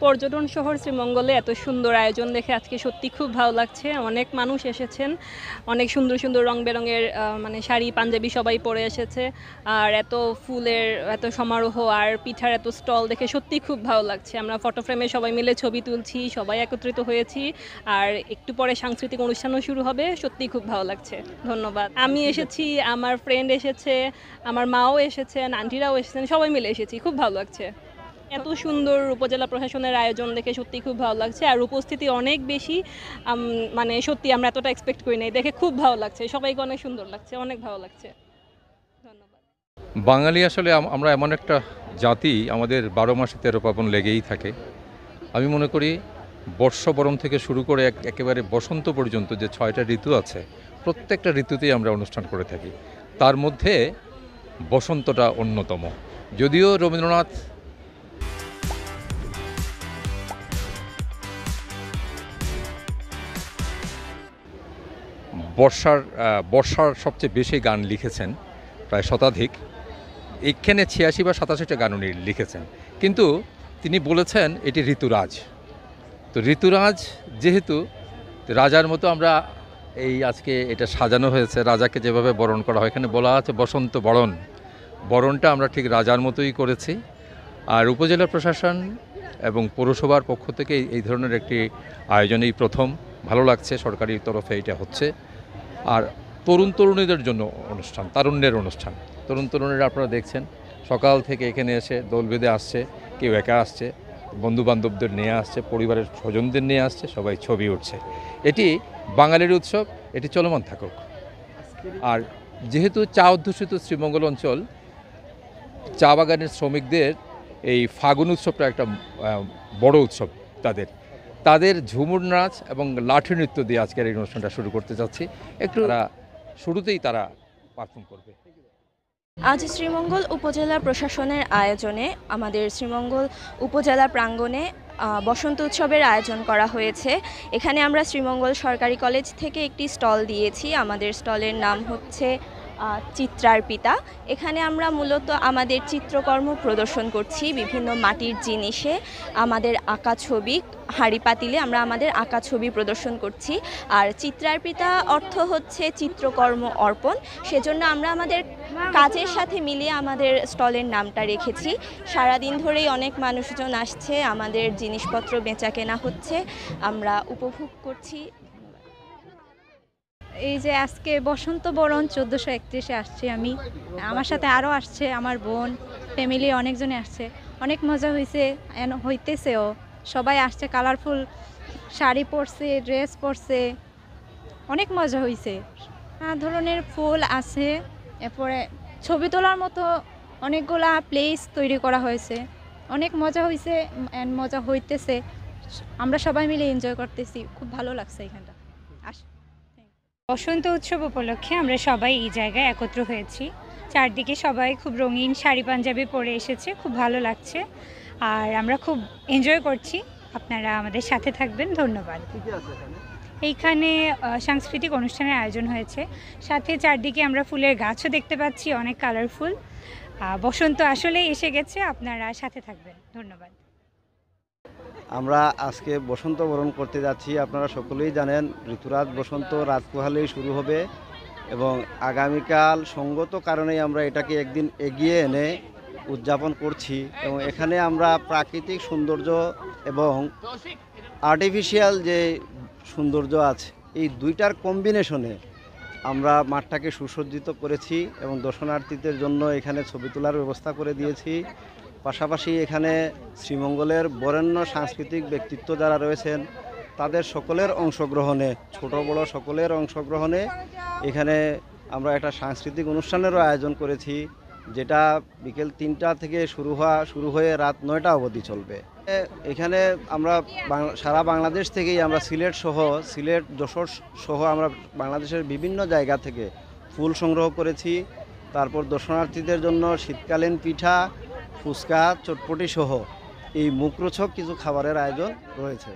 পর্যটন শহর শ্রীমঙ্গলে এত সুন্দর আয়োজন দেখে আজকে সত্যি খুব ভালো লাগছে। অনেক মানুষ এসেছেন, অনেক সুন্দর সুন্দর রং বেরঙের মানে শাড়ি পাঞ্জাবি সবাই পরে এসেছে। আর এত ফুলের এত সমারোহ আর পিঠার এত স্টল দেখে সত্যি খুব ভালো লাগছে। আমরা ফটো ফ্রেমে সবাই মিলে ছবি তুলছি, সবাই একত্রিত হয়েছি। আর একটু পরে সাংস্কৃতিক অনুষ্ঠানও শুরু হবে, সত্যি খুব ভালো লাগছে। ধন্যবাদ। আমি এসেছি, আমার ফ্রেন্ড এসেছে, আমার মাও এসেছেন, আন্টিরাও এসেছেন, সবাই মিলে এসেছি, খুব ভালো লাগছে। এত সুন্দর উপজেলা প্রশাসনের আয়োজন দেখে সত্যি খুব ভালো লাগছে। আর উপস্থিতি অনেক বেশি, মানে সত্যি আমরা এতটা এক্সপেক্ট করি নাই, দেখে খুব ভালো লাগছে। সবাইকে অনেক সুন্দর লাগছে, অনেক ভালো লাগছে। ধন্যবাদ। বাঙালি আসলে আমরা এমন একটা জাতি, আমাদের 12 মাসে 13 পার্বণ লেগেই থাকে। আমি মনে করি বর্ষবরণ থেকে শুরু করে একেবারে বসন্ত পর্যন্ত যে 6টা ঋতু আছে, প্রত্যেকটা ঋতুতেই আমরা অনুষ্ঠান করে থাকি। তার মধ্যে বসন্তটা অন্যতম। যদিও রবীন্দ্রনাথ বর্ষার সবচেয়ে বেশি গান লিখেছেন, প্রায় শতাধিক। এখানে 86 বা 87টা গান উনি লিখেছেন, কিন্তু তিনি বলেছেন এটি ঋতুরাজ। তো ঋতুরাজ যেহেতু, রাজার মতো আমরা আজকে এটা সাজানো হয়েছে, রাজাকে যেভাবে বরণ করা হয়, এখানে বলা আছে বসন্ত বরণ। বরণটা আমরা ঠিক রাজার মতোই করেছি। আর উপজেলা প্রশাসন এবং পৌরসভার পক্ষ থেকে এই ধরনের একটি আয়োজনেই প্রথম। ভালো লাগছে, সরকারি তরফে এটা হচ্ছে। আর তরুণীদের জন্য অনুষ্ঠান, তারুণ্যের অনুষ্ঠান। তরুণীরা আপনারা দেখছেন সকাল থেকে এখানে এসে দল বেঁধে আসছে, কেউ একা আসছে, বন্ধুবান্ধবদের নিয়ে আসছে, পরিবারের স্বজনদের নিয়ে আসছে, সবাই ছবি উঠছে। এটি বাঙালির উৎসব, এটি চলমান থাকুক। আর যেহেতু চা অধ্যুষিত শ্রীমঙ্গল অঞ্চল, চা বাগানের শ্রমিকদের এই ফাগুন উৎসবটা একটা বড় উৎসব। তাদের ঝুমুর নাচ এবং লাঠি নৃত্য দিয়ে আজকের এই অনুষ্ঠানটা শুরু করতে যাচ্ছি। শুরুতেই তারা পারফর্ম করবে। আজ শ্রীমঙ্গল উপজেলা প্রশাসনের আয়োজনে আমাদের শ্রীমঙ্গল উপজেলা প্রাঙ্গণে বসন্ত উৎসবের আয়োজন করা হয়েছে। এখানে আমরা শ্রীমঙ্গল সরকারি কলেজ থেকে একটি স্টল দিয়েছি। আমাদের স্টলের নাম হচ্ছে চিত্রার পিতা। এখানে আমরা মূলত আমাদের চিত্রকর্ম প্রদর্শন করছি, বিভিন্ন মাটির জিনিসে আমাদের আঁকা ছবি, হাঁড়ি পাতিলে আমরা আমাদের আঁকা ছবি প্রদর্শন করছি। আর চিত্রার পিতা অর্থ হচ্ছে চিত্রকর্ম অর্পণ, সেজন্য আমরা আমাদের কাজের সাথে মিলিয়ে আমাদের স্টলের নামটা রেখেছি। সারাদিন ধরেই অনেক মানুষজন আসছে, আমাদের জিনিসপত্র বেচা কেনা হচ্ছে, আমরা উপভোগ করছি। এই যে আজকে বসন্ত বরণ 1431-এ আসছি আমি, আমার সাথে আরও আসছে আমার বোন, ফ্যামিলি অনেকজনে আসছে। অনেক মজা হইতেছেও, সবাই আসছে, কালারফুল শাড়ি পরছে, ড্রেস পরছে, অনেক মজা হয়েছে। নানা ধরনের ফুল আছে, এরপরে ছবি তোলার মতো অনেকগুলা প্লেস তৈরি করা হয়েছে। অনেক মজা হয়েছে, মজা হইতেছে, আমরা সবাই মিলে এনজয় করতেছি, খুব ভালো লাগছে এখানটা। বসন্ত উৎসব উপলক্ষে আমরা সবাই এই জায়গায় একত্র হয়েছি। চারদিকে সবাই খুব রঙিন শাড়ি পাঞ্জাবি পরে এসেছে, খুব ভালো লাগছে। আর আমরা খুব এনজয় করছি, আপনারা আমাদের সাথে থাকবেন। ধন্যবাদ। এইখানে সাংস্কৃতিক অনুষ্ঠানের আয়োজন হয়েছে, সাথে চারদিকে আমরা ফুলের গাছও দেখতে পাচ্ছি, অনেক কালারফুল। বসন্ত আসলেই এসে গেছে, আপনারা সাথে থাকবেন। ধন্যবাদ। আমরা আজকে বসন্ত বরণ করতে যাচ্ছি। আপনারা সকলেই জানেন ঋতুরাজ বসন্ত রাত পোহালেই শুরু হবে, এবং আগামীকাল সঙ্গত কারণেই আমরা এটাকে একদিন এগিয়ে এনে উদযাপন করছি। এবং এখানে আমরা প্রাকৃতিক সৌন্দর্য এবং আর্টিফিশিয়াল যে সৌন্দর্য আছে, এই দুইটার কম্বিনেশনে আমরা মাঠটাকে সুসজ্জিত করেছি এবং দর্শনার্থীদের জন্য এখানে ছবি তোলার ব্যবস্থা করে দিয়েছি। পাশাপাশি এখানে শ্রীমঙ্গলের বরেণ্য সাংস্কৃতিক ব্যক্তিত্ব যারা রয়েছেন, তাদের সকলের অংশগ্রহণে, ছোট বড় সকলের অংশগ্রহণে এখানে আমরা একটা সাংস্কৃতিক অনুষ্ঠানেরও আয়োজন করেছি, যেটা বিকেল 3টা থেকে শুরু হয়ে রাত 9টা অবধি চলবে। এখানে আমরা সারা বাংলাদেশ থেকেই আমরা সিলেট যশোর সহ আমরা বাংলাদেশের বিভিন্ন জায়গা থেকে ফুল সংগ্রহ করেছি। তারপর দর্শনার্থীদের জন্য শীতকালীন পিঠা, ফুচকা, চটপটি সহ এই মুখরোচক কিছু খাবারের আয়োজন রয়েছে।